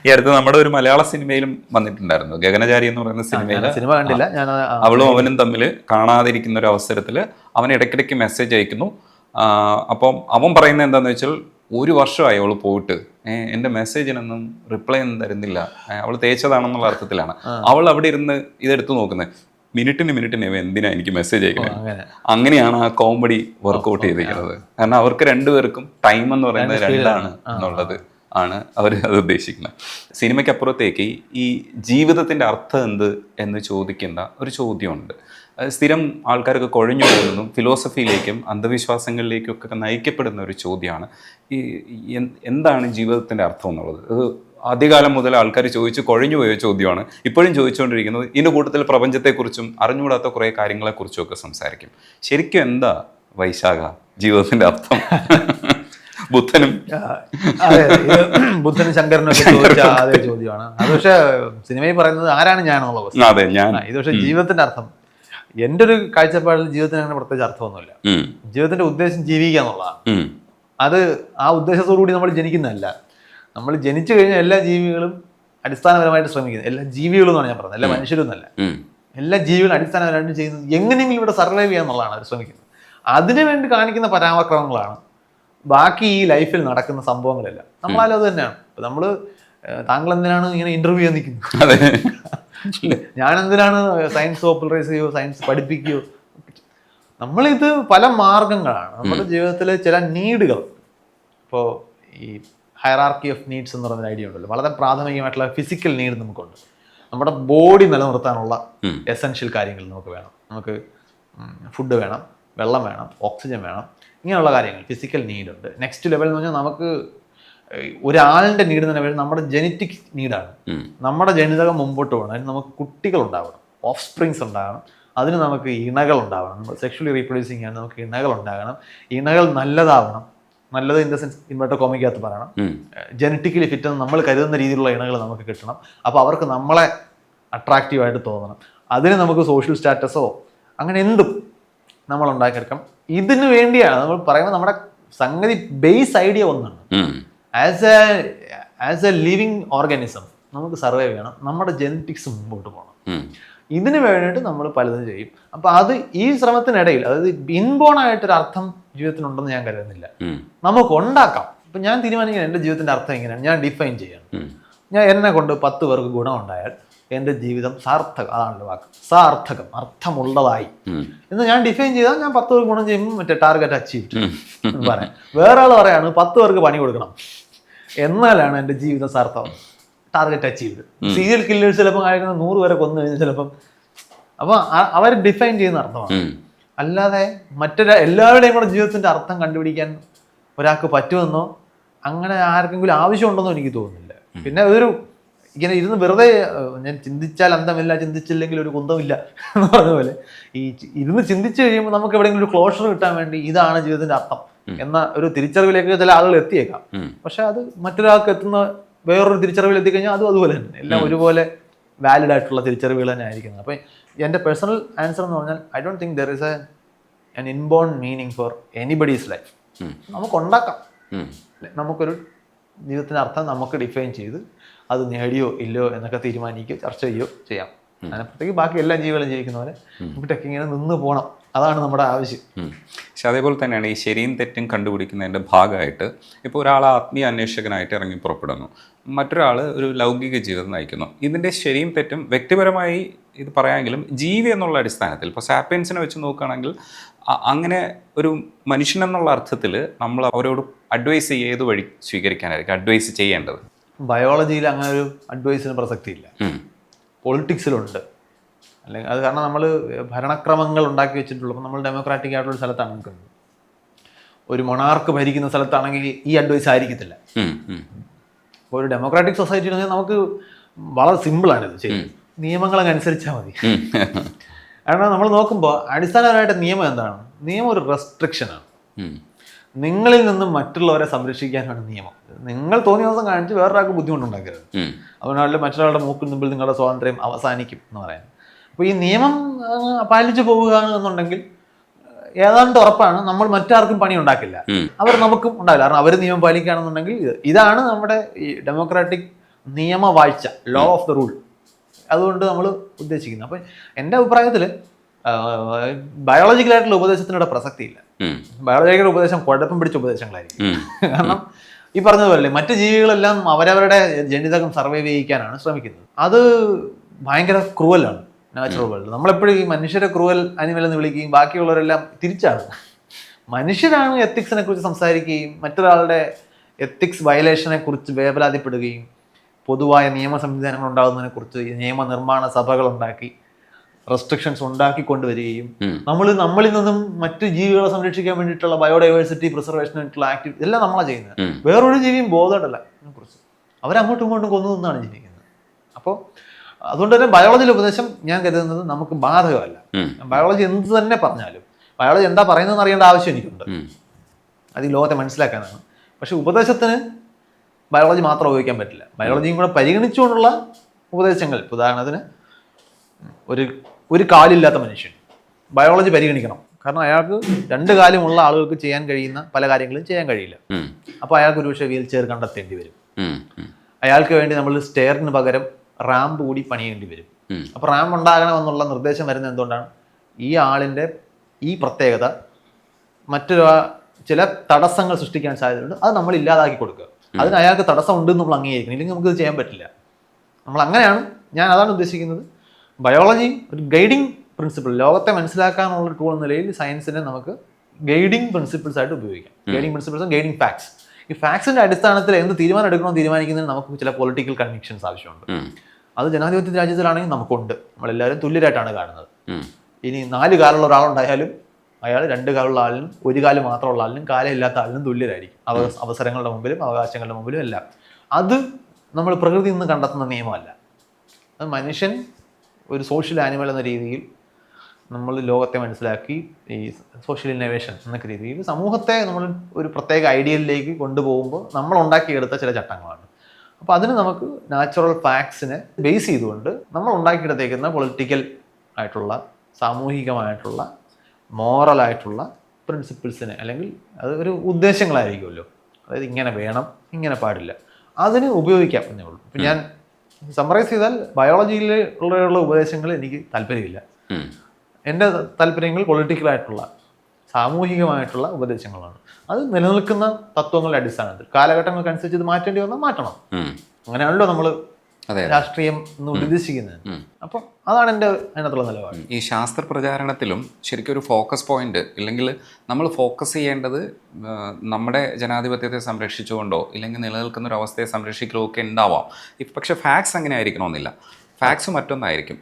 ഈ അടുത്ത് നമ്മുടെ ഒരു മലയാള സിനിമയിലും വന്നിട്ടുണ്ടായിരുന്നു, ഗഗനചാരി എന്ന് പറയുന്ന സിനിമ കണ്ടില്ല ഞാൻ. അവളും അവനും തമ്മിൽ കാണാതിരിക്കുന്ന ഒരു അവസരത്തിൽ അവൻ ഇടയ്ക്കിടയ്ക്ക് മെസ്സേജ് അയക്കുന്നു. അപ്പം അവൻ പറയുന്നത് എന്താണെന്ന് വെച്ചാൽ, ഒരു വർഷമായി അവൾ പോയിട്ട് എൻ്റെ മെസ്സേജിനൊന്നും റിപ്ലൈ ഒന്നും തരുന്നില്ല, അവൾ തേച്ചതാണെന്നുള്ള അർത്ഥത്തിലാണ്. അവൾ അവിടെ ഇരുന്ന് ഇതെടുത്ത് നോക്കുന്നത്, മിനിറ്റിന് എന്തിനാ എനിക്ക് മെസ്സേജ് അയക്കുന്നത്. അങ്ങനെയാണ് ആ കോമഡി വർക്കൗട്ട് ചെയ്തിരിക്കുന്നത്. കാരണം അവർക്ക് രണ്ടുപേർക്കും ടൈം എന്ന് പറയുന്നത് രണ്ടാണ് എന്നുള്ളത് ആണ് അവർ അത് ഉദ്ദേശിക്കുന്നത്. സിനിമയ്ക്കപ്പുറത്തേക്ക് ഈ ജീവിതത്തിൻ്റെ അർത്ഥം എന്ത് എന്ന് ചോദിക്കേണ്ട ഒരു ചോദ്യമുണ്ട്. സ്ഥിരം ആൾക്കാരൊക്കെ കുഴഞ്ഞു പോകുന്നതും ഫിലോസഫിയിലേക്കും അന്ധവിശ്വാസങ്ങളിലേക്കും ഒക്കെ നയിക്കപ്പെടുന്ന ഒരു ചോദ്യമാണ് ഈ എന്താണ് ജീവിതത്തിൻ്റെ അർത്ഥം എന്നുള്ളത്. അത് ആദ്യകാലം മുതൽ ആൾക്കാർ ചോദിച്ച് കുഴഞ്ഞു പോയ ചോദ്യമാണ്, ഇപ്പോഴും ചോദിച്ചുകൊണ്ടിരിക്കുന്നത്. ഇതിൻ്റെ കൂട്ടത്തിൽ പ്രപഞ്ചത്തെക്കുറിച്ചും അറിഞ്ഞുകൂടാത്ത കുറേ കാര്യങ്ങളെക്കുറിച്ചും ഒക്കെ സംസാരിക്കും. ശരിക്കും എന്താ വൈശാഖ ജീവിതത്തിൻ്റെ അർത്ഥം? ബുദ്ധനും ശങ്കരനും ഒക്കെ ചോദിച്ച അതേ ചോദ്യമാണ് അത്. പക്ഷെ സിനിമയിൽ പറയുന്നത് ആരാണ് ഞാനെന്നുള്ള പ്രശ്നം. അതെ, ഞാൻ. ഇത് പക്ഷെ ജീവിതത്തിന്റെ അർത്ഥം, എൻ്റെ ഒരു കാഴ്ചപ്പാടിൽ ജീവിതത്തിന് അങ്ങനെ പ്രത്യേകിച്ച് അർത്ഥമൊന്നുമില്ല. ജീവിതത്തിന്റെ ഉദ്ദേശം ജീവിക്കുക എന്നുള്ളതാണ്. അത് ആ ഉദ്ദേശത്തോടു കൂടി നമ്മൾ ജനിക്കുന്നതല്ല. നമ്മൾ ജനിച്ചു കഴിഞ്ഞാൽ എല്ലാ ജീവികളും അടിസ്ഥാനപരമായിട്ട് ശ്രമിക്കുന്നത്, എല്ലാ ജീവികളും എന്നാണ് ഞാൻ പറഞ്ഞത്, എല്ലാ മനുഷ്യരും എന്നല്ല, എല്ലാ ജീവികളും അടിസ്ഥാനപരമായിട്ട് ചെയ്യുന്നത് എങ്ങനെയെങ്കിലും ഇവിടെ സർവൈവ് ചെയ്യുക എന്നുള്ളതാണ് അവർ ശ്രമിക്കുന്നത്. അതിനുവേണ്ടി കാണിക്കുന്ന പരാക്രമങ്ങളാണ് ബാക്കി ഈ ലൈഫിൽ നടക്കുന്ന സംഭവങ്ങളെല്ലാം. നമ്മളാലും അത് തന്നെയാണ്. ഇപ്പം നമ്മൾ താങ്കൾ എന്തിനാണ് ഇങ്ങനെ ഇന്റർവ്യൂ ചെയ്യാൻ നിൽക്കുന്നത്, ഞാൻ എന്തിനാണ് സയൻസ് പോപ്പുലറൈസ് ചെയ്യുകയോ സയൻസ് പഠിപ്പിക്കുകയോ. നമ്മളിത് പല മാർഗങ്ങളാണ് നമ്മുടെ ജീവിതത്തിലെ ചില നീഡുകൾ. ഇപ്പോൾ ഈ ഹയറാർക്കി ഓഫ് നീഡ്സ് എന്ന് പറയുന്ന ഐഡിയ ഉണ്ടല്ലോ, വളരെ പ്രാഥമികമായിട്ടുള്ള ഫിസിക്കൽ നീഡ് നമുക്കുണ്ട്. നമ്മുടെ ബോഡി നിലനിർത്താനുള്ള എസെൻഷ്യൽ കാര്യങ്ങൾ നമുക്ക് വേണം. നമുക്ക് ഫുഡ് വേണം, വെള്ളം വേണം, ഓക്സിജൻ വേണം, ഇങ്ങനെയുള്ള കാര്യങ്ങൾ ഫിസിക്കൽ നീഡുണ്ട്. നെക്സ്റ്റ് ലെവൽ എന്ന് പറഞ്ഞാൽ നമുക്ക് ഒരാളിൻ്റെ നീഡ് തന്നെ വരും, നമ്മുടെ ജെനറ്റിക് നീഡാണ്. നമ്മുടെ ജനിതകം മുമ്പോട്ട് പോകണം, അതിന് നമുക്ക് കുട്ടികൾ ഉണ്ടാവണം, ഓഫ് സ്പ്രിങ്സ് ഉണ്ടാകണം, അതിന് നമുക്ക് ഇണകൾ ഉണ്ടാവണം. നമ്മൾ സെക്ഷലി റീപ്രൊഡ്യൂസിങ് ആണ്, നമുക്ക് ഇണകൾ ഉണ്ടാകണം, ഇണകൾ നല്ലതാവണം. നല്ലത് ഇൻ ദ സെൻസ് ഇൻവെർട്ടർ കോമിക്കകത്ത് പറയണം, ജനറ്റിക്കലി ഫിറ്റ് എന്ന് നമ്മൾ കരുതുന്ന രീതിയിലുള്ള ഇണകൾ നമുക്ക് കിട്ടണം. അപ്പോൾ അവർക്ക് നമ്മളെ അട്രാക്റ്റീവായിട്ട് തോന്നണം. അതിന് നമുക്ക് സോഷ്യൽ സ്റ്റാറ്റസോ അങ്ങനെ എന്തും നമ്മൾ ഉണ്ടാക്കിയെടുക്കാം. ഇതിനു വേണ്ടിയാണ് നമ്മൾ പറയുന്നത്. നമ്മുടെ സംഗതി ബേസ് ഐഡിയ ഒന്നാണ്, ആസ് എ ലിവിങ് ഓർഗാനിസം നമുക്ക് സർവൈവ് ചെയ്യണം, നമ്മുടെ ജെനറ്റിക്സ് മുമ്പോട്ട് പോകണം. ഇതിന് വേണ്ടിയിട്ട് നമ്മൾ പലതും ചെയ്യും. അപ്പം അത് ഈ ശ്രമത്തിനിടയിൽ, അതായത് ഇൻബോൺ ആയിട്ടൊരു അർത്ഥം ജീവിതത്തിനുണ്ടെന്ന് ഞാൻ കരുതുന്നില്ല, നമുക്ക് ഉണ്ടാക്കാം. ഇപ്പം ഞാൻ തീരുമാനിക്കുന്നത് എൻ്റെ ജീവിതത്തിൻ്റെ അർത്ഥം എങ്ങനെയാണ് ഞാൻ ഡിഫൈൻ ചെയ്യണം. ഞാൻ എന്നെ കൊണ്ട് 10 പേർക്ക് ഗുണമുണ്ടായാൽ എൻ്റെ ജീവിതം സാർത്ഥകം, അതാണല്ലോ വാക്ക്, സാർത്ഥകം, അർത്ഥമുള്ളതായി എന്ന് ഞാൻ ഡിഫൈൻ ചെയ്താൽ ഞാൻ 10 പേർക്ക് ഗുണം ചെയ്യുമ്പോൾ മറ്റേ ടാർഗറ്റ് അച്ചീവ്ഡ് എന്ന് പറയാം. വേറെ ആൾ പറയാണ് 10 പേർക്ക് പണി കൊടുക്കണം എന്നാലാണ് എൻ്റെ ജീവിതം സാർത്ഥകം, ടാർഗറ്റ് അച്ചീവ്ഡ്. സീരിയൽ കില്ലേഴ്സ് ചിലപ്പോൾ അയക്കുന്ന 100 പേരെ കൊന്നു കഴിഞ്ഞാൽ ചിലപ്പം. അപ്പോൾ അവർ ഡിഫൈൻ ചെയ്യുന്ന അർത്ഥമാണ്. അല്ലാതെ എല്ലാവരുടെയും കൂടെ ജീവിതത്തിൻ്റെ അർത്ഥം കണ്ടുപിടിക്കാൻ ഒരാൾക്ക് പറ്റുമെന്നോ അങ്ങനെ ആർക്കെങ്കിലും ആവശ്യമുണ്ടെന്നോ എനിക്ക് തോന്നുന്നില്ല. പിന്നെ ഒരു ഇങ്ങനെ ഇരുന്ന് വെറുതെ ഞാൻ ചിന്തിച്ചാൽ അന്തമില്ല, ചിന്തിച്ചില്ലെങ്കിൽ ഒരു കുന്തമില്ല എന്ന് പറഞ്ഞ പോലെ ഈ ഇരുന്ന് ചിന്തിച്ചു കഴിയുമ്പോൾ നമുക്ക് എവിടെയെങ്കിലും ഒരു ക്ലോഷർ കിട്ടാൻ വേണ്ടി ഇതാണ് ജീവിതത്തിന്റെ അർത്ഥം എന്ന ഒരു തിരിച്ചറിവിലേക്ക് ചില ആളുകൾ എത്തിയേക്കാം. പക്ഷെ അത് മറ്റൊരാൾക്ക് എത്തുന്ന വേറൊരു തിരിച്ചറിവിൽ എത്തിക്കഴിഞ്ഞാൽ അതും അതുപോലെ തന്നെ എല്ലാം ഒരുപോലെ വാലിഡ് ആയിട്ടുള്ള തിരിച്ചറിവുകൾ തന്നെ ആയിരിക്കുന്നത്. അപ്പം എൻ്റെ പേഴ്സണൽ ആൻസർ എന്ന് പറഞ്ഞാൽ I don't think there is an inborn meaning for anybody's life. നമുക്ക് ഉണ്ടാക്കാം, നമുക്കൊരു ജീവിതത്തിൻ്റെ അർത്ഥം നമുക്ക് ഡിഫൈൻ ചെയ്ത് അത് നേടിയോ ഇല്ലയോ എന്നൊക്കെ തീരുമാനിക്കുകയോ ചർച്ച ചെയ്യുകയോ ചെയ്യാം. അതിനപ്പുറത്തേക്ക് ബാക്കി എല്ലാ ജീവികളും ജീവിക്കുന്ന പോലെ നമുക്കൊക്കെ ഇങ്ങനെ നിന്ന് പോകണം, അതാണ് നമ്മുടെ ആവശ്യം. പക്ഷെ അതേപോലെ തന്നെയാണ് ഈ ശരിയും തെറ്റും കണ്ടുപിടിക്കുന്നതിൻ്റെ ഭാഗമായിട്ട് ഇപ്പോൾ ഒരാൾ ആത്മീയ അന്വേഷകനായിട്ട് ഇറങ്ങി പുറപ്പെടുന്നു, മറ്റൊരാൾ ഒരു ലൗകിക ജീവിതം നയിക്കുന്നു. ഇതിൻ്റെ ശരിയും തെറ്റും വ്യക്തിപരമായി ഇത് പറയാമെങ്കിലും ജീവി എന്നുള്ള അടിസ്ഥാനത്തിൽ ഇപ്പോൾ സാപ്പിയൻസിനെ വെച്ച് നോക്കുകയാണെങ്കിൽ അങ്ങനെ ഒരു മനുഷ്യനെന്നുള്ള അർത്ഥത്തിൽ നമ്മൾ അവരോട് അഡ്വൈസ് ഏത് വഴി സ്വീകരിക്കാനായിരിക്കും അഡ്വൈസ് ചെയ്യേണ്ടത്? ബയോളജിയിൽ അങ്ങനെ ഒരു അഡ്വൈസിന് പ്രസക്തിയില്ല, പൊളിറ്റിക്സിലുണ്ട്. അല്ലെങ്കിൽ അത് കാരണം നമ്മൾ ഭരണക്രമങ്ങൾ ഉണ്ടാക്കി വെച്ചിട്ടുള്ളൂ. അപ്പോൾ നമ്മൾ ഡെമോക്രാറ്റിക് ആയിട്ടുള്ള സ്ഥലത്താണ് നിൽക്കുന്നത്. ഒരു മൊണാർക്ക് ഭരിക്കുന്ന സ്ഥലത്താണെങ്കിൽ ഈ അഡ്വൈസ് ആയിരിക്കത്തില്ല. അപ്പോൾ ഒരു ഡെമോക്രാറ്റിക് സൊസൈറ്റി നമുക്ക് വളരെ സിമ്പിളാണിത് ചെയ്യും, നിയമങ്ങളങ്ങ് അനുസരിച്ചാൽ മതി. കാരണം നമ്മൾ നോക്കുമ്പോൾ അടിസ്ഥാനപരമായിട്ട് നിയമം എന്താണ്? നിയമം ഒരു റെസ്ട്രിക്ഷനാണ്. നിങ്ങളിൽ നിന്നും മറ്റുള്ളവരെ സംരക്ഷിക്കാനാണ് നിയമം. നിങ്ങൾ തോന്നിയ ദിവസം കാണിച്ച് വേറൊരാൾക്ക് ബുദ്ധിമുട്ടുണ്ടാക്കരുത്, അതുകൊണ്ടാണല്ലോ മറ്റൊരാളുടെ മൂക്കിന് മുമ്പിൽ നിങ്ങളുടെ സ്വാതന്ത്ര്യം അവസാനിക്കും എന്ന് പറയാൻ. അപ്പോൾ ഈ നിയമം പാലിച്ചു പോവുക എന്നുണ്ടെങ്കിൽ ഏതാണ്ട് ഉറപ്പാണ് നമ്മൾ മറ്റാർക്കും പണി ഉണ്ടാക്കില്ല, അവർ നമുക്കും ഉണ്ടാവില്ല. കാരണം അവർ നിയമം പാലിക്കുകയാണെന്നുണ്ടെങ്കിൽ ഇതാണ് നമ്മുടെ ഈ ഡെമോക്രാറ്റിക് നിയമവാഴ്ച, ലോ ഓഫ് ദ റൂൾ, അതുകൊണ്ട് നമ്മൾ ഉദ്ദേശിക്കുന്നത്. അപ്പം എൻ്റെ അഭിപ്രായത്തിൽ ബയോളജിക്കലായിട്ടുള്ള ഉപദേശത്തിനോട് പ്രസക്തിയില്ല. ബയോളജിക്കൽ ഉപദേശം കുഴപ്പം പിടിച്ച ഉപദേശങ്ങളായിരിക്കും. കാരണം ഈ പറഞ്ഞതുപോലെ മറ്റു ജീവികളെല്ലാം അവരവരുടെ ജനിതകം സർവൈവ് ചെയ്യിക്കാനാണ് ശ്രമിക്കുന്നത്. അത് ഭയങ്കര ക്രൂവലാണ് നാച്ചുറൽ വേൾഡ്. നമ്മളെപ്പോഴും ഈ മനുഷ്യരെ ക്രൂവൽ അനിമൽ എന്ന് വിളിക്കുകയും ബാക്കിയുള്ളവരെല്ലാം തിരിച്ചാണ്. മനുഷ്യരാണ് എത്തിക്സിനെ കുറിച്ച് സംസാരിക്കുകയും മറ്റൊരാളുടെ എത്തിക്സ് വയലേഷനെ കുറിച്ച് വേവലാതിപ്പെടുകയും പൊതുവായ നിയമ സംവിധാനങ്ങൾ ഉണ്ടാകുന്നതിനെ കുറിച്ച് നിയമനിർമ്മാണ സഭകൾ ഉണ്ടാക്കി റെസ്ട്രിക്ഷൻസ് ഉണ്ടാക്കി കൊണ്ടുവരികയും നമ്മളിൽ നിന്നും മറ്റു ജീവികളെ സംരക്ഷിക്കാൻ വേണ്ടിയിട്ടുള്ള ബയോഡൈവേഴ്സിറ്റി പ്രിസർവേഷൻ ആയിട്ടുള്ള ആക്ടിവിറ്റി എല്ലാം നമ്മളാണ് ചെയ്യുന്നത്. വേറൊരു ജീവിയും ബോധമല്ല ഇതിനെക്കുറിച്ച്. അവരങ്ങോട്ടും ഇങ്ങോട്ടും കൊന്നു നിന്നാണ് ജീവിക്കുന്നത്. അപ്പോൾ അതുകൊണ്ട് തന്നെ ബയോളജിയിലെ ഉപദേശം ഞാൻ കരുതുന്നത് നമുക്ക് ബാധകമല്ല. ബയോളജി എന്ത് തന്നെ പറഞ്ഞാലും ബയോളജി എന്താ പറയുന്നതെന്ന് അറിയേണ്ട ആവശ്യം എനിക്കുണ്ട്. അത് ഈ ലോകത്തെ മനസ്സിലാക്കാനാണ്. പക്ഷെ ഉപദേശത്തിന് ബയോളജി മാത്രം ഉപയോഗിക്കാൻ പറ്റില്ല. ബയോളജിയും കൂടെ പരിഗണിച്ചുകൊണ്ടുള്ള ഉപദേശങ്ങൾ, ഉദാഹരണത്തിന് ഒരു കാലില്ലാത്ത മനുഷ്യൻ, ബയോളജി പരിഗണിക്കണം. കാരണം അയാൾക്ക് 2 കാലുമുള്ള ആളുകൾക്ക് ചെയ്യാൻ കഴിയുന്ന പല കാര്യങ്ങളും ചെയ്യാൻ കഴിയില്ല. അപ്പോൾ അയാൾക്ക് ഒരു പക്ഷേ വീൽ ചെയർ കണ്ടെത്തേണ്ടി വരും. അയാൾക്ക് വേണ്ടി നമ്മൾ സ്റ്റെയറിന് പകരം റാമ്പ് കൂടി പണിയേണ്ടി വരും. അപ്പോൾ റാമ്പ് ഉണ്ടാകണമെന്നുള്ള നിർദ്ദേശം വരുന്നത് എന്തുകൊണ്ടാണ്? ഈ ആളിൻ്റെ ഈ പ്രത്യേകത മറ്റൊരു ചില തടസ്സങ്ങൾ സൃഷ്ടിക്കാൻ സാധ്യതയുണ്ട്. അത് നമ്മൾ ഇല്ലാതാക്കി കൊടുക്കുക. അതിന് അയാൾക്ക് തടസ്സം ഉണ്ടെന്ന് നമ്മൾ അംഗീകരിക്കണം. ഇല്ലെങ്കിൽ നമുക്കിത് ചെയ്യാൻ പറ്റില്ല. നമ്മൾ അങ്ങനെയാണ്, ഞാൻ അതാണ് ഉദ്ദേശിക്കുന്നത്. ബയോളജി ഒരു ഗൈഡിങ് പ്രിൻസിപ്പിൾ, ലോകത്തെ മനസ്സിലാക്കാനുള്ള ടൂൾ എന്ന നിലയിൽ സയൻസിനെ നമുക്ക് ഗൈഡിങ് പ്രിൻസിപ്പിൾസ് ആയിട്ട് ഉപയോഗിക്കാം. ഗൈഡിങ് പ്രിൻസിപ്പിൾസും ഗൈഡിങ് ഫാക്ട്സ്. ഈ ഫാക്ട്സിന്റെ അടിസ്ഥാനത്തിൽ എന്ത് തീരുമാനം എടുക്കണമെന്ന് തീരുമാനിക്കുന്നതിന് നമുക്ക് ചില പൊളിറ്റിക്കൽ കൺവിക്ഷൻസ് ആവശ്യമുണ്ട്. അത് ജനാധിപത്യ രാജ്യത്തിലാണെങ്കിൽ നമുക്കുണ്ട്. നമ്മളെല്ലാവരും തുല്യരായിട്ടാണ് കാണുന്നത്. ഇനി 4 കാലുള്ള ഒരാളുണ്ടായാലും അയാൾ 2 കാലുള്ള ആളിനും 1 കാല് മാത്രമുള്ള ആളിനും കാലമില്ലാത്ത ആളിനും തുല്യരായിരിക്കും. അവസരങ്ങളുടെ മുമ്പിലും അവകാശങ്ങളുടെ മുമ്പിലും എല്ലാം. അത് നമ്മൾ പ്രകൃതിയിൽ നിന്ന് കണ്ടെത്തുന്ന നിയമമല്ല. അത് മനുഷ്യൻ ഒരു സോഷ്യൽ ആനിമൽ എന്ന രീതിയിൽ നമ്മൾ ലോകത്തെ മനസ്സിലാക്കി ഈ സോഷ്യൽ ഇന്നോവേഷൻ എന്നൊക്കെ രീതിയിൽ സമൂഹത്തെ നമ്മൾ ഒരു പ്രത്യേക ഐഡിയലിലേക്ക് കൊണ്ടുപോകുമ്പോൾ നമ്മൾ ഉണ്ടാക്കിയെടുത്ത ചില ചട്ടങ്ങളാണ്. അപ്പോൾ അതിന് നമുക്ക് നാച്ചുറൽ ഫാക്ട്സിനെ ബേസ് ചെയ്തുകൊണ്ട് നമ്മൾ ഉണ്ടാക്കിയെടുത്തേക്കുന്ന പൊളിറ്റിക്കൽ ആയിട്ടുള്ള, സാമൂഹികമായിട്ടുള്ള, മോറലായിട്ടുള്ള പ്രിൻസിപ്പിൾസിനെ, അല്ലെങ്കിൽ അത് ഒരു ഉദ്ദേശങ്ങളായിരിക്കുമല്ലോ. അതായത് ഇങ്ങനെ വേണം, ഇങ്ങനെ പാടില്ല, അതിന് ഉപയോഗിക്കാം എന്നേ ഉള്ളൂ. ഇപ്പം ഞാൻ സമ്മറൈസ് ചെയ്താൽ ബയോളജിയിലുള്ള ഉപദേശങ്ങൾ എനിക്ക് താല്പര്യമില്ല. എൻ്റെ താല്പര്യങ്ങൾ പൊളിറ്റിക്കലായിട്ടുള്ള, സാമൂഹികമായിട്ടുള്ള ഉപദേശങ്ങളാണ്. അത് നിലനിൽക്കുന്ന തത്വങ്ങളുടെ അടിസ്ഥാനത്തിൽ കാലഘട്ടങ്ങൾക്കനുസരിച്ച് ഇത് മാറ്റേണ്ടി വന്നാൽ മാറ്റണം. അങ്ങനെയാണല്ലോ നമ്മൾ രാഷ്ട്രീയം എന്ന് ഉദ്ദേശിക്കുന്നത്. അപ്പം അതാണ് എൻ്റെ അതിനകത്തുള്ള നിലപാട്. ഈ ശാസ്ത്ര പ്രചാരണത്തിലും ശരിക്കും ഒരു ഫോക്കസ് പോയിന്റ്, ഇല്ലെങ്കിൽ നമ്മൾ ഫോക്കസ് ചെയ്യേണ്ടത് നമ്മുടെ ജനാധിപത്യത്തെ സംരക്ഷിച്ചുകൊണ്ടോ ഇല്ലെങ്കിൽ നിലനിൽക്കുന്ന ഒരു അവസ്ഥയെ സംരക്ഷിക്കലോ ഒക്കെ ഉണ്ടാവാം. പക്ഷെ ഫാക്ട്സ് അങ്ങനെ ആയിരിക്കണമെന്നില്ല. ഫാക്ട്സ് മറ്റൊന്നായിരിക്കും.